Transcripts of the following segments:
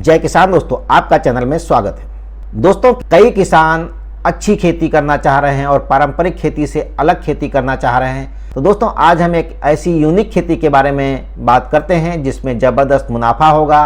जय किसान दोस्तों, आपका चैनल में स्वागत है। दोस्तों, कई किसान अच्छी खेती करना चाह रहे हैं और पारंपरिक खेती से अलग खेती करना चाह रहे हैं। तो दोस्तों, आज हम एक ऐसी यूनिक खेती के बारे में बात करते हैं जिसमें ज़बरदस्त मुनाफा होगा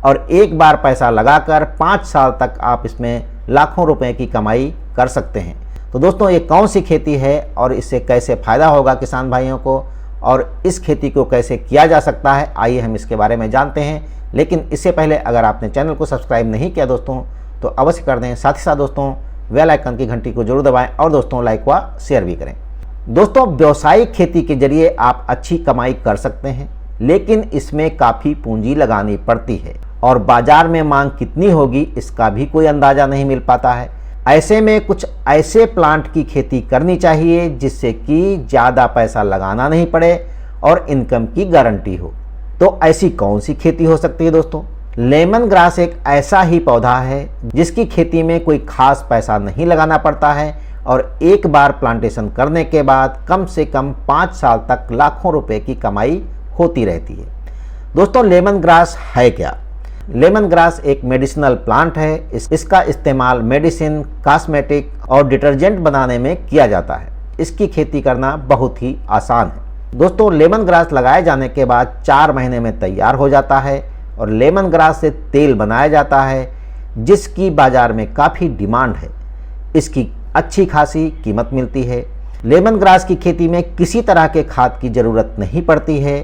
और एक बार पैसा लगाकर 5 साल तक आप इसमें लाखों रुपए की कमाई कर सकते हैं। तो दोस्तों, ये कौन सी खेती है और इससे कैसे फ़ायदा होगा किसान भाइयों को और इस खेती को कैसे किया जा सकता है, आइए हम इसके बारे में जानते हैं। लेकिन इससे पहले अगर आपने चैनल को सब्सक्राइब नहीं किया दोस्तों तो अवश्य कर दें। साथ ही साथ दोस्तों बेल आइकन की घंटी को जरूर दबाएं और दोस्तों लाइक व शेयर भी करें। दोस्तों, व्यावसायिक खेती के जरिए आप अच्छी कमाई कर सकते हैं, लेकिन इसमें काफ़ी पूंजी लगानी पड़ती है और बाजार में मांग कितनी होगी इसका भी कोई अंदाज़ा नहीं मिल पाता है। ऐसे में कुछ ऐसे प्लांट की खेती करनी चाहिए जिससे कि ज़्यादा पैसा लगाना नहीं पड़े और इनकम की गारंटी हो। तो ऐसी कौन सी खेती हो सकती है दोस्तों? लेमन ग्रास एक ऐसा ही पौधा है जिसकी खेती में कोई खास पैसा नहीं लगाना पड़ता है और एक बार प्लांटेशन करने के बाद कम से कम 5 साल तक लाखों रुपए की कमाई होती रहती है। दोस्तों, लेमन ग्रास है क्या? लेमन ग्रास एक मेडिसिनल प्लांट है। इसका इस्तेमाल मेडिसिन, कॉस्मेटिक और डिटर्जेंट बनाने में किया जाता है। इसकी खेती करना बहुत ही आसान है। दोस्तों, लेमन ग्रास लगाए जाने के बाद 4 महीने में तैयार हो जाता है और लेमन ग्रास से तेल बनाया जाता है जिसकी बाज़ार में काफ़ी डिमांड है। इसकी अच्छी खासी कीमत मिलती है। लेमन ग्रास की खेती में किसी तरह के खाद की ज़रूरत नहीं पड़ती है।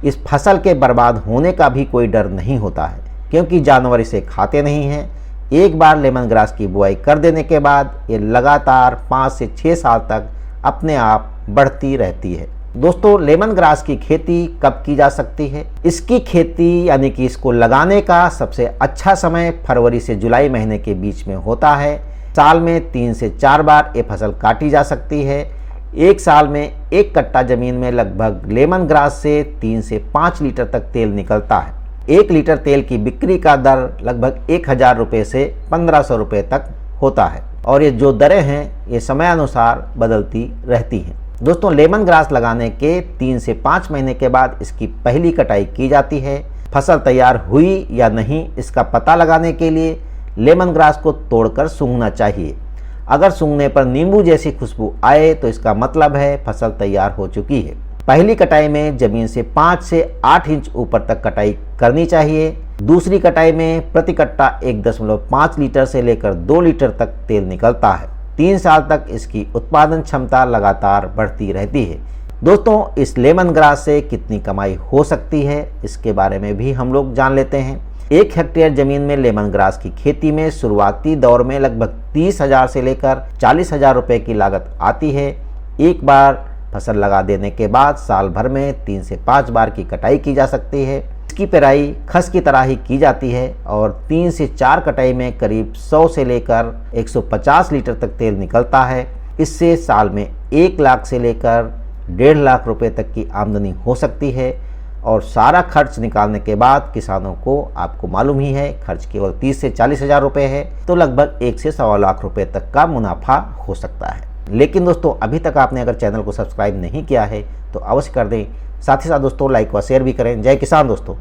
इस फसल के बर्बाद होने का भी कोई डर नहीं होता है क्योंकि जानवर इसे खाते नहीं हैं। एक बार लेमन ग्रास की बुआई कर देने के बाद ये लगातार 5 से 6 साल तक अपने आप बढ़ती रहती है। दोस्तों, लेमन ग्रास की खेती कब की जा सकती है? इसकी खेती यानी कि इसको लगाने का सबसे अच्छा समय फरवरी से जुलाई महीने के बीच में होता है। साल में 3 से 4 बार ये फसल काटी जा सकती है। एक साल में 1 कट्टा ज़मीन में लगभग लेमन ग्रास से 3 से 5 लीटर तक तेल निकलता है। 1 लीटर तेल की बिक्री का दर लगभग 1000 रुपये से 1500 रुपये तक होता है और ये जो दरें हैं ये समयानुसार बदलती रहती हैं। दोस्तों, लेमन ग्रास लगाने के 3 से 5 महीने के बाद इसकी पहली कटाई की जाती है। फसल तैयार हुई या नहीं इसका पता लगाने के लिए लेमन ग्रास को तोड़कर सूंघना चाहिए। अगर सूंघने पर नींबू जैसी खुशबू आए तो इसका मतलब है फसल तैयार हो चुकी है। पहली कटाई में जमीन से 5 से 8 इंच ऊपर तक कटाई करनी चाहिए। दूसरी कटाई में प्रति कट्टा 1.5 लीटर से लेकर 2 लीटर तक तेल निकलता है। 3 साल तक इसकी उत्पादन क्षमता लगातार बढ़ती रहती है। दोस्तों, इस लेमन ग्रास से कितनी कमाई हो सकती है इसके बारे में भी हम लोग जान लेते हैं। 1 हेक्टेयर जमीन में लेमन ग्रास की खेती में शुरुआती दौर में लगभग 30,000 से लेकर 40,000 रुपये की लागत आती है। एक बार फसल लगा देने के बाद साल भर में 3 से 5 बार की कटाई की जा सकती है। इसकी पेराई खस की तरह ही की जाती है और 3 से 4 कटाई में करीब 100 से लेकर 150 लीटर तक तेल निकलता है। इससे साल में 1 लाख से लेकर 1.5 लाख रुपए तक की आमदनी हो सकती है और सारा खर्च निकालने के बाद किसानों को, आपको मालूम ही है, खर्च केवल 30 से 40 हज़ार रुपये है तो लगभग 1 से 1.25 लाख रुपये तक का मुनाफा हो सकता है। लेकिन दोस्तों, अभी तक आपने अगर चैनल को सब्सक्राइब नहीं किया है तो अवश्य कर दें। साथ ही साथ दोस्तों लाइक व शेयर भी करें। जय किसान दोस्तों।